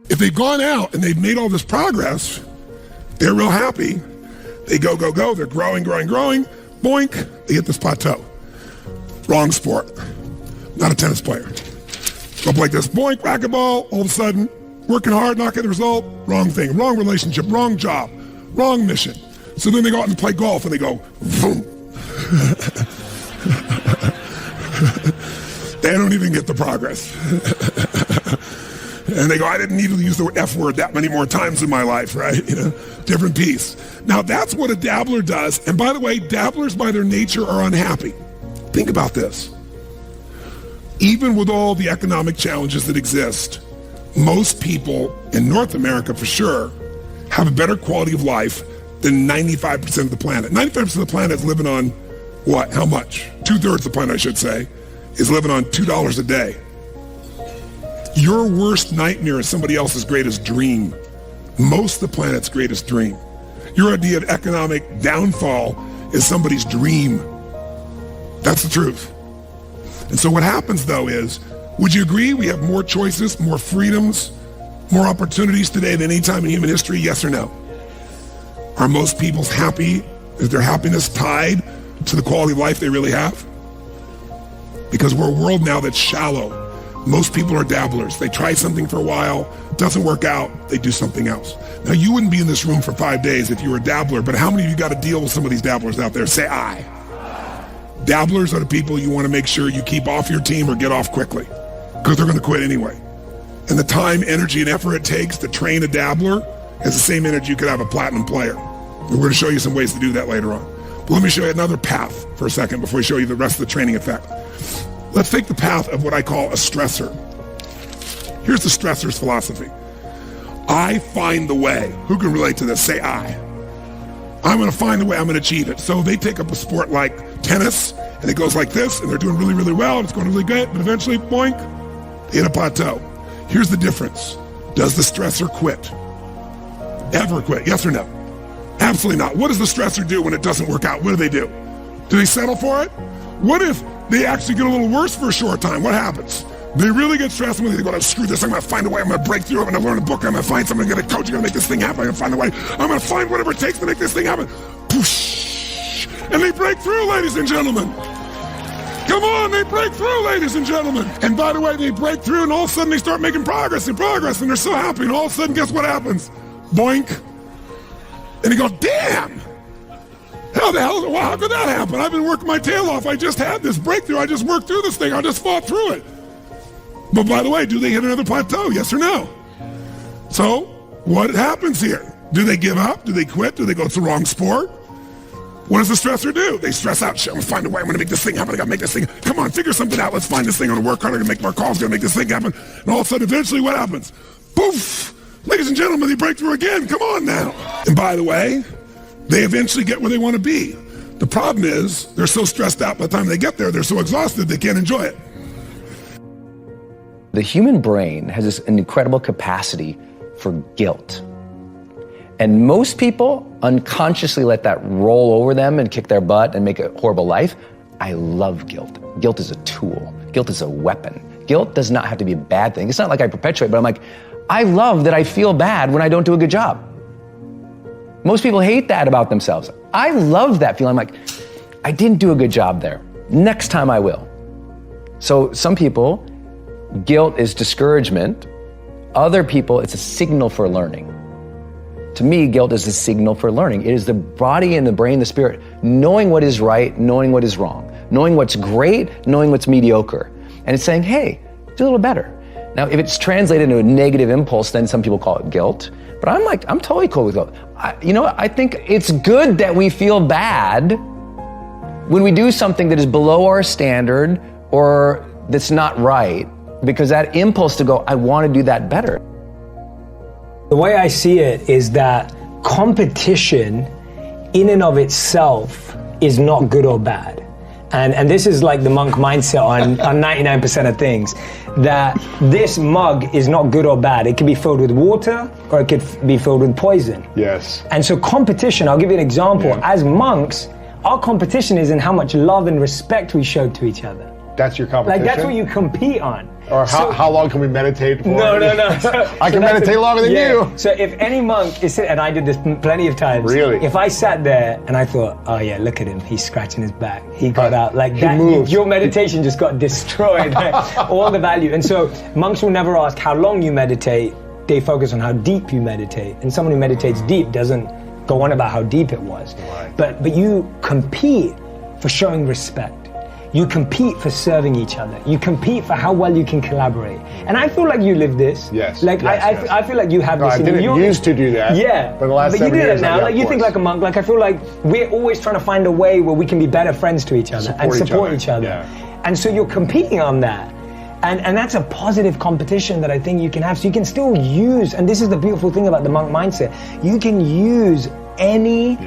If they've gone out and they've made all this progress, they're real happy. They go, go, go. They're growing, growing, growing. Boink, they hit this plateau. Wrong sport. Not a tennis player. Go up like this. Boink, racquetball. All of a sudden, working hard, not getting the result. Wrong thing. Wrong relationship. Wrong job. Wrong mission. So then they go out and play golf and they go, boom. They don't even get the progress. And they go, I didn't need to use the F word that many more times in my life, right? Different piece. Now that's what a dabbler does. And by the way, dabblers by their nature are unhappy. Think about this. Even with all the economic challenges that exist, most people in North America for sure have a better quality of life than 95% of the planet. 95% of the planet is living on what? How much? 2/3 of the planet, I should say, is living on $2 a day. Your worst nightmare is somebody else's greatest dream. Most of the planet's greatest dream. Your idea of economic downfall is somebody's dream. That's the truth. And so what happens though is, would you agree we have more choices, more freedoms, more opportunities today than any time in human history, yes or no? Are most people happy? Is their happiness tied to the quality of life they really have? Because we're a world now that's shallow. Most people are dabblers. They try something for a while, doesn't work out, they do something else. Now you wouldn't be in this room for 5 days if you were a dabbler, but how many of you got to deal with some of these dabblers out there? Say I. Dabblers are the people you want to make sure you keep off your team or get off quickly, because they're going to quit anyway. And the time, energy, and effort it takes to train a dabbler is the same energy you could have a platinum player. And we're going to show you some ways to do that later on. But let me show you another path for a second before we show you the rest of the training effect. Let's take the path of what I call a stressor. Here's the stressor's philosophy. I find the way. Who can relate to this? Say I. I'm going to find the way. I'm going to achieve it. So they take up a sport like tennis, and it goes like this, and they're doing really, really well, and it's going really good, but eventually, boink, they hit a plateau. Here's the difference. Does the stressor quit? Ever quit? Yes or no? Absolutely not. What does the stressor do when it doesn't work out? What do? Do they settle for it? What if they actually get a little worse for a short time? What happens? They really get stressed when they go, screw this, I'm going to find a way, I'm going to break through, I'm going to learn a book, I'm going to find something, I'm going to coach, I'm going to make this thing happen, I'm going to find a way, I'm going to find whatever it takes to make this thing happen. Poosh! And they break through, ladies and gentlemen. Come on, they break through, ladies and gentlemen. And by the way, they break through and all of a sudden they start making progress, and they're so happy, and all of a sudden, guess what happens? Boink. And you go, damn! How the hell, well, how could that happen? I've been working my tail off. I just had this breakthrough. I just worked through this thing. I just fought through it. But by the way, do they hit another plateau? Yes or no? So what happens here? Do they give up? Do they quit? Do they go, it's the wrong sport? What does the stressor do? They stress out. Shit, I'm going to find a way. I'm going to make this thing happen. I got to make this thing. Come on, figure something out. Let's find this thing. I'm going to work hard. I'm going to make more calls. I'm going to make this thing happen. And all of a sudden, eventually, what happens? Poof! Ladies and gentlemen, they break through again. Come on now. And by the way, they eventually get where they want to be. The problem is they're so stressed out by the time they get there, they're so exhausted they can't enjoy it. The human brain has an incredible capacity for guilt. And most people unconsciously let that roll over them and kick their butt and make a horrible life. I love guilt. Guilt is a tool. Guilt is a weapon. Guilt does not have to be a bad thing. It's not like I perpetuate, but I'm like, I love that I feel bad when I don't do a good job. Most people hate that about themselves. I love that feeling. I'm like, I didn't do a good job there. Next time I will. So some people, guilt is discouragement. Other people, it's a signal for learning. To me, guilt is a signal for learning. It is the body and the brain, the spirit, knowing what is right, knowing what is wrong, knowing what's great, knowing what's mediocre. And it's saying, hey, do a little better. Now, if it's translated into a negative impulse, then some people call it guilt. But I'm totally cool with guilt. I think it's good that we feel bad when we do something that is below our standard or that's not right, because that impulse to go, I want to do that better. The way I see it is that competition in and of itself is not good or bad. And this is like the monk mindset on 99% of things, that this mug is not good or bad. It can be filled with water or it could be filled with poison. Yes. And so competition, I'll give you an example. Yeah. As monks, our competition is in how much love and respect we show to each other. That's your competition? Like that's what you compete on. Or how long can we meditate for? No. I can meditate longer than you. So if any monk is sitting, and I did this plenty of times. Really? If I sat there and I thought, oh yeah, look at him, he's scratching his back. He got out like he that. moved. Your meditation just got destroyed. All the value. And so monks will never ask how long you meditate. They focus on how deep you meditate. And someone who meditates deep doesn't go on about how deep it was. Right. But you compete for showing respect. You compete for serving each other. You compete for how well you can collaborate. And I feel like you live this. Yes. Like yes. I feel like you have No, this. I didn't used to do that. Yeah. But the last you 7 do years, that now. Like you think like a monk. Like I feel like we're always trying to find a way where we can be better friends to each other and support each other. Yeah. And so you're competing on that. And that's a positive competition that I think you can have. So you can still use, and this is the beautiful thing about the monk mindset, you can use any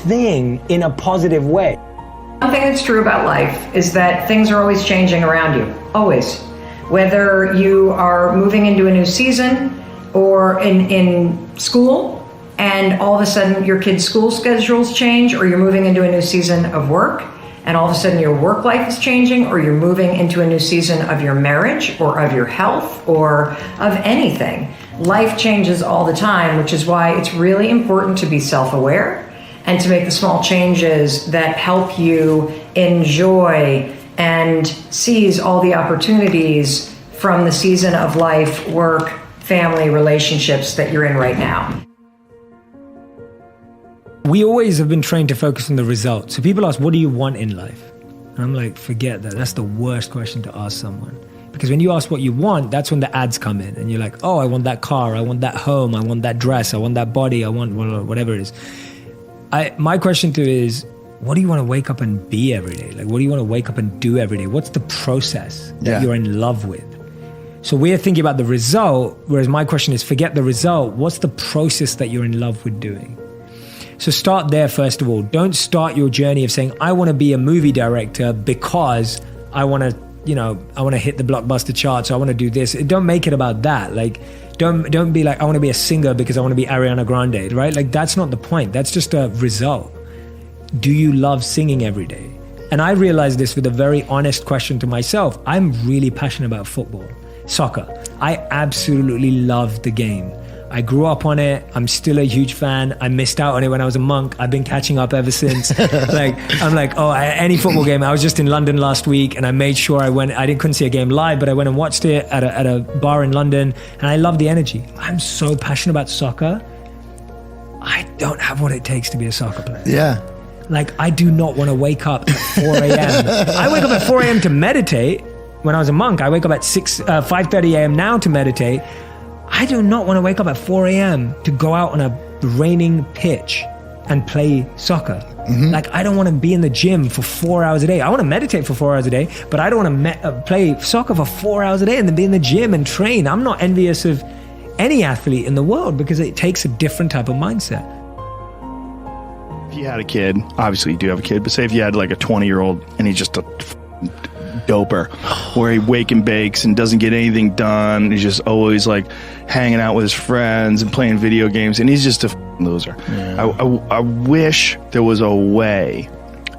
thing in a positive way. One thing that's true about life is that things are always changing around you, always. Whether you are moving into a new season or in school and all of a sudden your kids' school schedules change, or you're moving into a new season of work and all of a sudden your work life is changing, or you're moving into a new season of your marriage or of your health or of anything. Life changes all the time, which is why it's really important to be self-aware and to make the small changes that help you enjoy and seize all the opportunities from the season of life, work, family, relationships that you're in right now. We always have been trained to focus on the result. So people ask, what do you want in life? And I'm like, forget that. That's the worst question to ask someone. Because when you ask what you want, that's when the ads come in. And you're like, oh, I want that car, I want that home, I want that dress, I want that body, I want whatever it is. My question to you is, what do you want to wake up and be every day? Like, what do you want to wake up and do every day? What's the process that you're in love with? So we're thinking about the result, whereas my question is, forget the result. What's the process that you're in love with doing? So start there, first of all. Don't start your journey of saying, I want to be a movie director because I want to hit the blockbuster charts. I want to do this. Don't make it about that. Like, don't be like, I want to be a singer because I want to be Ariana Grande, right? Like, that's not the point. That's just a result. Do you love singing every day? And I realized this with a very honest question to myself. I'm really passionate about football, soccer. I absolutely love the game. I grew up on it. I'm still a huge fan. I missed out on it when I was a monk. I've been catching up ever since. Any football game. I was just in London last week and I made sure I went. I couldn't see a game live, but I went and watched it at a bar in London, and I love the energy. I'm so passionate about soccer. I don't have what it takes to be a soccer player. Yeah. Like, I do not want to wake up at 4 a.m. I wake up at 4 a.m. to meditate. When I was a monk, I wake up at 5:30 a.m. now to meditate. I do not want to wake up at 4 a.m. to go out on a raining pitch and play soccer. Mm-hmm. Like, I don't want to be in the gym for 4 hours a day. I want to meditate for 4 hours a day, but I don't want to play soccer for 4 hours a day and then be in the gym and train. I'm not envious of any athlete in the world because it takes a different type of mindset. If you had a kid, obviously you do have a kid, but say if you had like a 20-year-old and he's just a doper where he wake and bakes and doesn't get anything done, he's just always like hanging out with his friends and playing video games, and he's just a loser. Yeah. I wish there was a way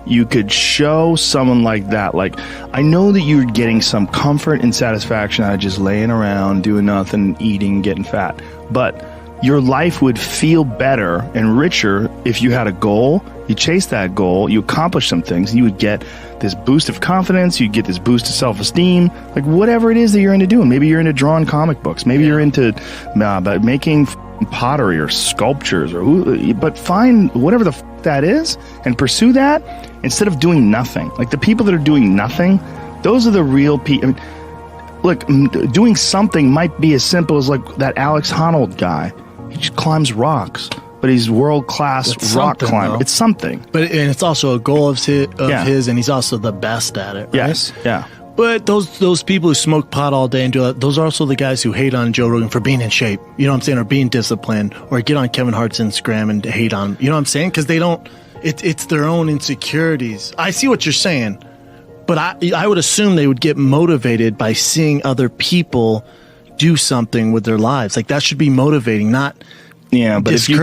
you could show someone like that, like, I know that you're getting some comfort and satisfaction out of just laying around doing nothing, eating, getting fat, but your life would feel better and richer if you had a goal, you chase that goal, you accomplish some things, you would get this boost of confidence, you get this boost of self-esteem, like whatever it is that you're into doing. Maybe you're into drawing comic books, maybe you're into making pottery or sculptures, but find whatever the that is and pursue that instead of doing nothing. Like, the people that are doing nothing, those are the real people. I mean, look, doing something might be as simple as like that Alex Honnold guy. He just climbs rocks, but he's world-class rock climber. Though. It's something. And it's also a goal of his, and he's also the best at it, right? Yes, yeah. But those people who smoke pot all day and do that, those are also the guys who hate on Joe Rogan for being in shape, you know what I'm saying, or being disciplined, or get on Kevin Hart's Instagram and hate on, you know what I'm saying? Because they don't, it's their own insecurities. I see what you're saying, but I would assume they would get motivated by seeing other people do something with their lives. Like, that should be motivating, not Yeah, but if you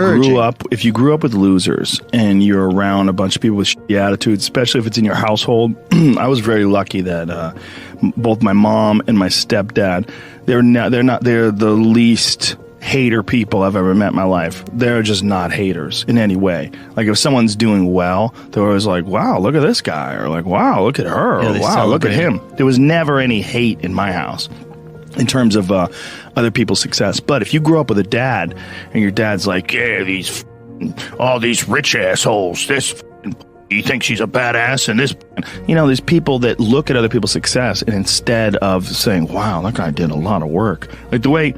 grew up with losers and you're around a bunch of people with shitty attitudes, especially if it's in your household, I was very lucky that both my mom and my stepdad, they're the least hater people I've ever met in my life. They're just not haters in any way. Like if someone's doing well, they're always like, wow, look at this guy, or like, wow, look at her, or wow, look at him. There was never any hate in my house in terms of other people's success. But if you grew up with a dad and your dad's like, yeah, all these rich assholes, he thinks she's a badass, and this, there's people that look at other people's success, and instead of saying, wow, that guy did a lot of work, like the way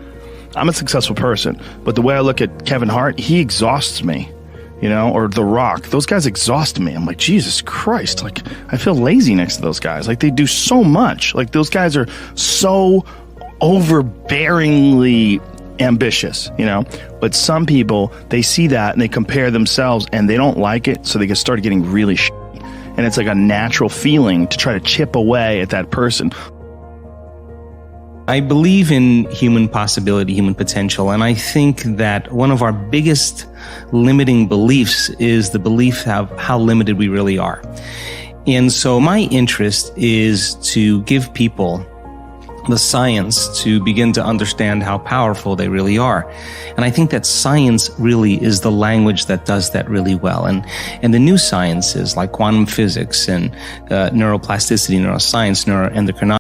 I'm a successful person, but the way I look at Kevin Hart, he exhausts me, or The Rock. Those guys exhaust me. I'm like, Jesus Christ. Like, I feel lazy next to those guys. Like, they do so much. Like, those guys are so overbearingly ambitious, But some people, they see that and they compare themselves and they don't like it, so they start getting really shitty. And it's like a natural feeling to try to chip away at that person. I believe in human possibility, human potential, and I think that one of our biggest limiting beliefs is the belief of how limited we really are. And so my interest is to give people the science to begin to understand how powerful they really are. And I think that science really is the language that does that really well. And the new sciences like quantum physics and neuroplasticity, neuroscience, neuroendocrinology,